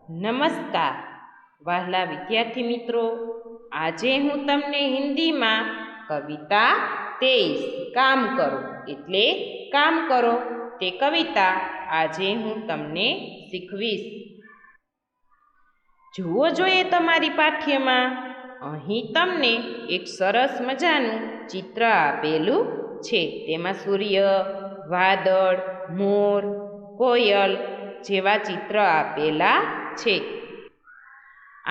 નમસ્કાર વહાલા વિદ્યાર્થી મિત્રો, આજે હું તમને હિન્દીમાં કવિતા 23 કામ કરો એટલે કામ કરો તે કવિતા આજે હું તમને શીખવીશ। જુઓ જોઈએ તમારી પાઠ્યમાં અહીં તમને એક સરસ મજાનું ચિત્ર આપેલું છે। તેમાં સૂર્ય, વાદળ, મોર, કોયલ જેવા ચિત્ર આપેલા છે।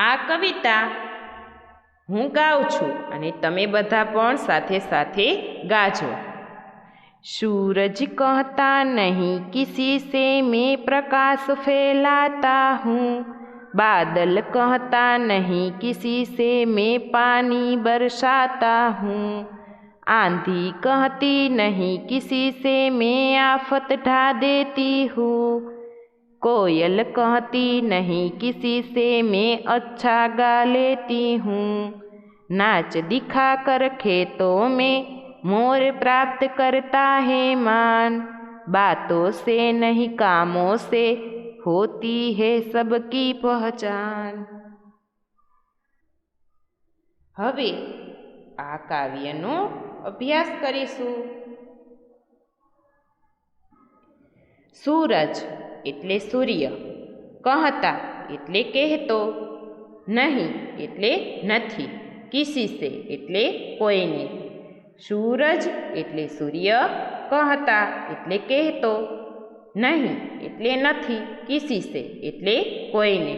આ કવિતા હું ગાઉં છું અને તમે બધા પણ સાથે સાથે ગાજો। सूरज कहता नहीं किसी से मैं प्रकाश फैलाता हूँ, बादल कहता नहीं किसी से मैं पानी बरसाता हूँ, आंधी कहती नहीं किसी से मैं आफत ढा देती हूँ, कोयल कहती नहीं किसी से मैं अच्छा गा लेती हूँ, नाच दिखा कर खेतों में मोर प्राप्त करता है मान, बातों से नहीं कामों से होती है सबकी पहचान। હવે આ કાવ્યનો અભ્યાસ કરીશું। સૂરજ એટલે સૂર્ય, કહતા એટલે કહેતો, નહીં એટલે નથી, કિસી સે એટલે કોઈને। सूरज એટલે સૂર્ય, कहता એટલે કહેતો, નહીં એટલે નથી, કિસી સે એટલે કોઈને।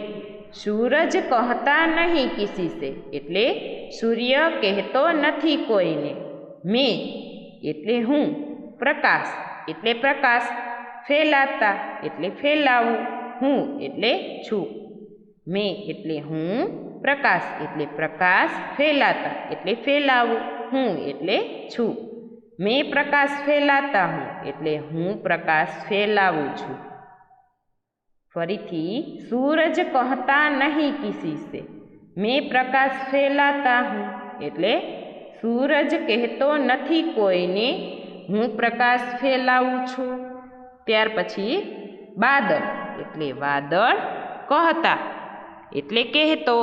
सूरज कहता नहीं किसी से એટલે સૂર્ય કહેતો નથી કોઈને। मैं એટલે હું, પ્રકાશ એટલે પ્રકાશ, ફેલાતા એટલે ફેલાવું, હું એટલે છું। मैं એટલે હું, પ્રકાશ એટલે પ્રકાશ, ફેલાતા એટલે ફેલાવું, હું એટલે છું। मैं प्रकाश फैलाता हूँ એટલે હું પ્રકાશ ફેલાવું છું। ફરીથી सूरज कहता नहीं किसी से, मैं प्रकाश फैलाता हूँ એટલે सूरज કહેતો નથી કોઈને, હું પ્રકાશ ફેલાવું છું। ત્યાર પછી બાદલ એટલે વાદળ, कहता એટલે કહેતો,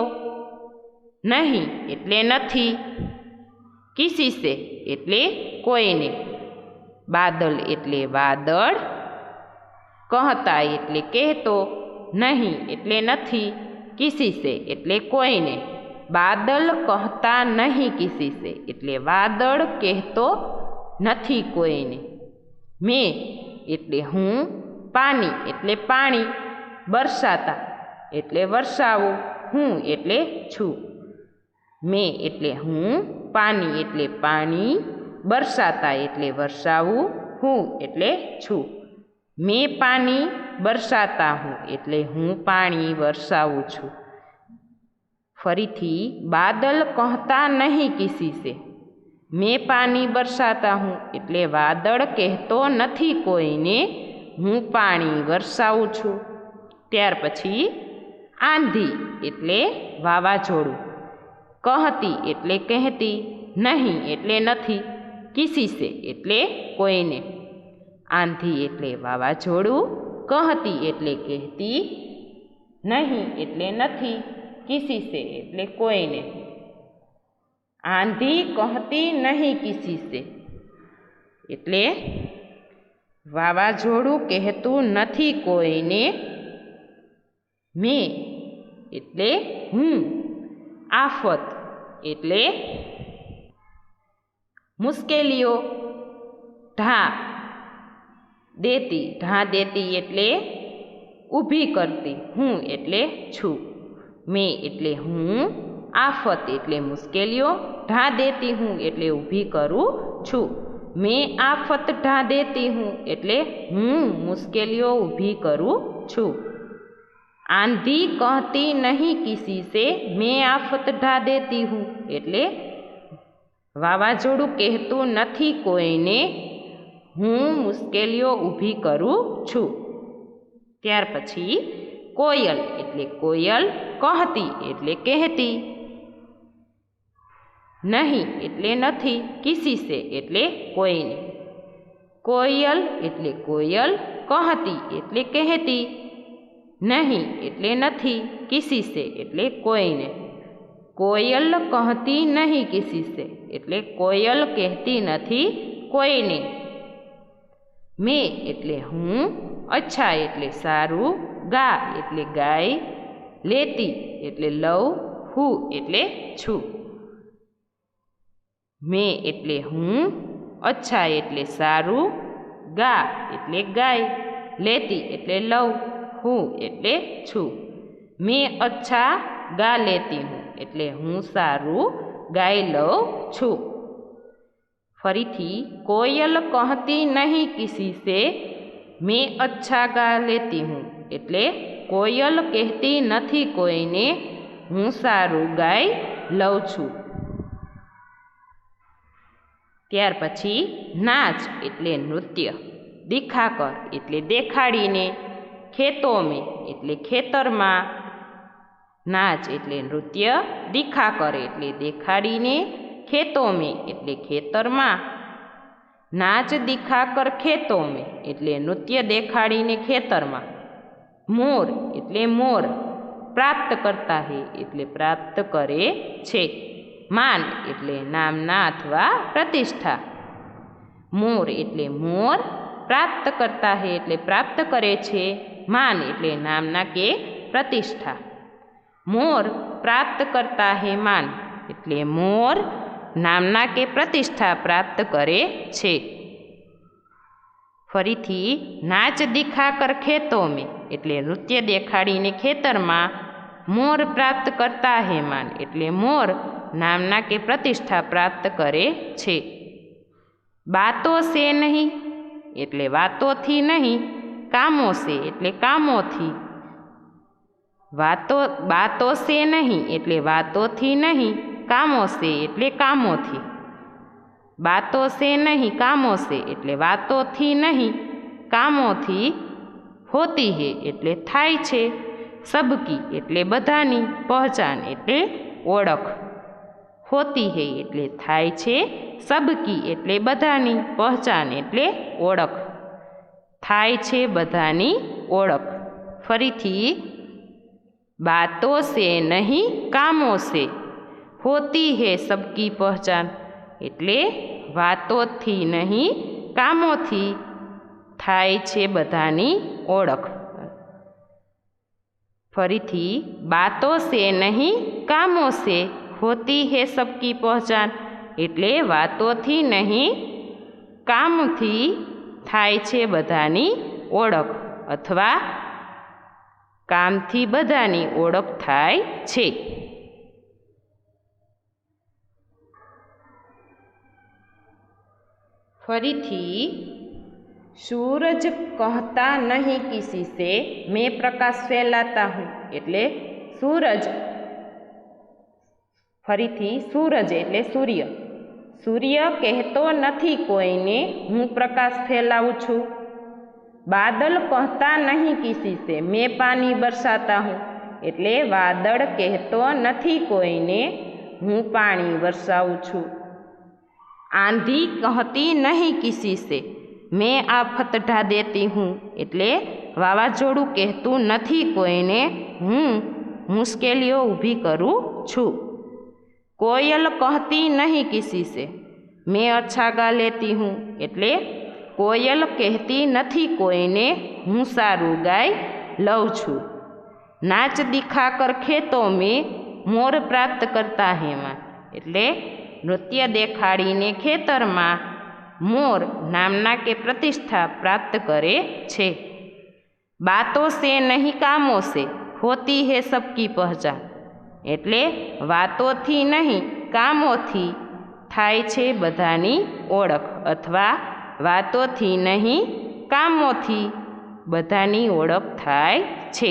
નહીં એટલે નથી, કિસી સે એટલે કોઈને। બાદલ એટલે વાદળ, कहता એટલે કહેતો, નહીં એટલે નથી, કિસી સે એટલે કોઈને। બાદલ कहता नहीं किसी से એટલે વાદળ કહેતો નથી કોઈને। मैं એટલે હું, પાણી એટલે પાણી, બરસાતા એટલે વરસાવું, હું એટલે છું। मैं એટલે હું, પાણી એટલે પાણી, બરસાતા એટલે વરસાવું, હું એટલે છું। मैं पानी बरसाता हूँ એટલે હું પાણી વરસાવું છું। ફરીથી બાદલ कहता नहीं किसी से, मैं पानी बरसाता हूँ એટલે વાદળ કહેતો નથી કોઈને, હું પાણી વરસાવું છું। ત્યાર પછી આંધી એટલે વાવાઝોડું, कहती એટલે કહેતી, નહીં એટલે નથી, કિસી સે એટલે કોઈને। આંધી એટલે વાવાઝોડું, कहती એટલે કહેતી, નહીં એટલે નથી, કિસી સે એટલે કોઈને। આંધી कहती नहीं किसी से એટલે વાવાઝોડું કહેતું નથી કોઈને। मैं એટલે હું, આફત એટલે મુશ્કેલીઓ, ઢા દેતી એટલે ઊભી કરતી, હું એટલે છું। मैं એટલે હું, આફત એટલે મુશ્કેલીઓ, ઢા દેતી હું એટલે ઊભી કરું છું। मैं आफत ढा देती हूँ એટલે હું મુશ્કેલીઓ ઊભી કરું છું। आंधी कहती नहीं किसी से, मैं आफत ढा देती हूँ એટલે વાવાઝોડું કહેતું નથી કોઈને, હું મુશ્કેલીઓ ઊભી કરું છું। ત્યાર પછી કોયલ એટલે કોયલ, कहती એટલે કહેતી, નહીં એટલે નથી, કિસી સે એટલે કોઈને. કોયલ એટલે કોયલ, કહતી એટલે કહેતી. નહીં એટલે નથી, કિસી સે એટલે કોઈને. કોયલ કહતી નહીં કિસી સે એટલે કોયલ કહેતી નથી કોઈને. મેં એટલે હું, અચ્છા એટલે સારું, ગા એટલે ગાય, લેતી એટલે લઉં, હું એટલે છું. મેં એટલે હું, અચ્છા એટલે સારું, ગા એટલે ગાય, લેતી એટલે લઉં, હું એટલે છું. મેં અચ્છા ગા લેતી હું એટલે હું સારું ગાઈ લઉં છું. ફરીથી, કોયલ કહતી નહીં કિસી સે, મેં અચ્છા ગા લેતી હું એટલે કોયલ કહેતી નથી કોઈને, હું સારું ગાઈ લઉં છું. ત્યાર પછી નાચ એટલે નૃત્ય, દિખાકર એટલે દેખાડીને, ખેતો મેં એટલે ખેતરમાં. નાચ એટલે નૃત્ય, દિખાકર એટલે દેખાડીને, ખેતો મેં એટલે ખેતરમાં. નાચ દિખાકર ખેતો મેં એટલે નૃત્ય દેખાડીને ખેતરમાં. મોર એટલે મોર, પ્રાપ્ત કરતા હે એટલે પ્રાપ્ત કરે છે. માન એટલે નામના અથવા પ્રતિષ્ઠા. મોર એટલે મોર, પ્રાપ્ત કરતા હે એટલે પ્રાપ્ત કરે છે. માન એટલે નામના કે પ્રતિષ્ઠા. મોર પ્રાપ્ત કરતા હે માન એટલે મોર નામના કે પ્રતિષ્ઠા પ્રાપ્ત કરે છે. ફરીથી, નાચ દિખાકર ખેતો મેં એટલે નૃત્ય દેખાડીને ખેતરમાં. મોર પ્રાપ્ત કરતા હે માન એટલે મોર નામના કે પ્રતિષ્ઠા પ્રાપ્ત કરે છે. બાતો સે નહીં એટલે વાતોથી નહીં, કામો સે એટલે કામોથી. બાતો સે નહીં એટલે વાતોથી નહીં, કામો સે એટલે કામોથી. બાતો સે નહીં કામો સે એટલે વાતોથી નહીં, કામોથી. હોતી હે એટલે થાય છે, સબકી એટલે બધાની, પહચાન એટલે ઓળખ. હોતી હે એટલે થાય છે, સબકી એટલે બધાની, પહચાન એટલે ઓળખ. થાય છે બધાની ઓળખ. ફરીથી, બાતો સે નહીં કામો સે, હોતી હે સબકી પહચાન એટલે વાતોથી નહીં, કામોથી થાય છે બધાની ઓળખ. ફરીથી, બાતો સે નહીં કામો સે, હોતી હે સબકી પહચાન એટલે વાતોથી નહીં, કામથી થાય છે બધાની ઓળખ અથવા કામથી બધાની ઓળખ થાય છે. ફરીથી, सूरज कहता नहीं किसी से, मैं प्रकाश फैलाता हूँ એટલે સૂરજ. ફરીથી, સૂરજ એટલે સૂર્ય. સૂર્ય કહેતો નથી કોઈને, હું પ્રકાશ ફેલાવું છું. बादल कहता नहीं किसी से, मैं पानी बरसाता हूँ એટલે વાદળ કહેતો નથી કોઈને, હું પાણી વરસાવું છું. आंधी कहती नहीं किसी से, मैं आफत ढा देती हूँ એટલે વાવાઝોડું કહેતું નથી કોઈને, હું મુશ્કેલીઓ ઊભી કરું છું. कोयल कहती नहीं किसी से, मैं अच्छा गा लेती हूँ એટલે કોયલ કહેતી નથી કોઈને, હું સારું ગાઈ લઉં છું. નાચ દિખાકર ખેતો મેં, મોર પ્રાપ્ત કરતા હે માન એટલે નૃત્ય દેખાડીને ખેતરમાં મોર નામના કે પ્રતિષ્ઠા પ્રાપ્ત કરે છે. બાતો સે નહીં કામો સે, હોતી હે સબકી પહચાન એટલે વાતોથી નહીં, કામોથી થાય છે બધાની ઓળખ અથવા વાતોથી નહીં, કામોથી બધાની ઓળખ થાય છે.